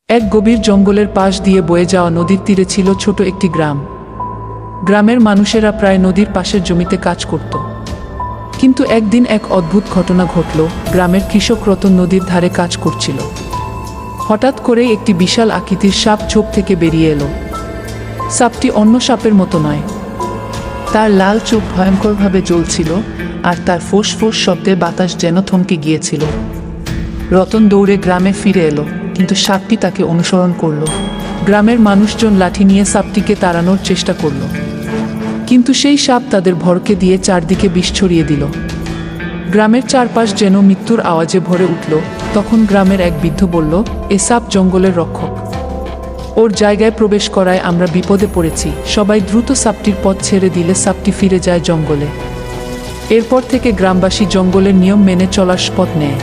এক গভীর জঙ্গলের পাশ দিয়ে বয়ে যাওয়া নদীর তীরে ছিল ছোট একটি গ্রাম। গ্রামের মানুষেরা প্রায় নদীর পাশের জমিতে কাজ করত। কিন্তু একদিন এক অদ্ভুত ঘটনা ঘটল। গ্রামের কৃষক রতন নদীর ধারে কাজ করছিল। হঠাৎ করে একটি বিশাল আকৃতির সাপ ঝোপ থেকে বেরিয়ে এলো। সাপটি অন্য সাপের মতো নয়। তার লাল চোখ ভয়ঙ্করভাবে জ্বলছিল, আর তার ফোঁস ফোঁস শব্দে বাতাস যেন থমকে গিয়েছিল। রতন দৌড়ে গ্রামে ফিরে এলো, কিন্তু সাপটি তাকে অনুসরণ করল। গ্রামের মানুষজন লাঠি নিয়ে সাপটিকে তাড়ানোর চেষ্টা করল, কিন্তু সেই সাপ তাদের ভরকে দিয়ে চারদিকে বিষ ছড়িয়ে দিল। গ্রামের চারপাশ যেন মৃত্যুর আওয়াজে ভরে উঠল। তখন গ্রামের এক বৃদ্ধ বলল, এ সাপ জঙ্গলের রক্ষক। ওর জায়গায় প্রবেশ করায় আমরা বিপদে পড়েছি। সবাই দ্রুত সাপটির পথ ছেড়ে দিলে সাপটি ফিরে যায় জঙ্গলে। এরপর থেকে গ্রামবাসী জঙ্গলের নিয়ম মেনে চলার শপথ নেয়।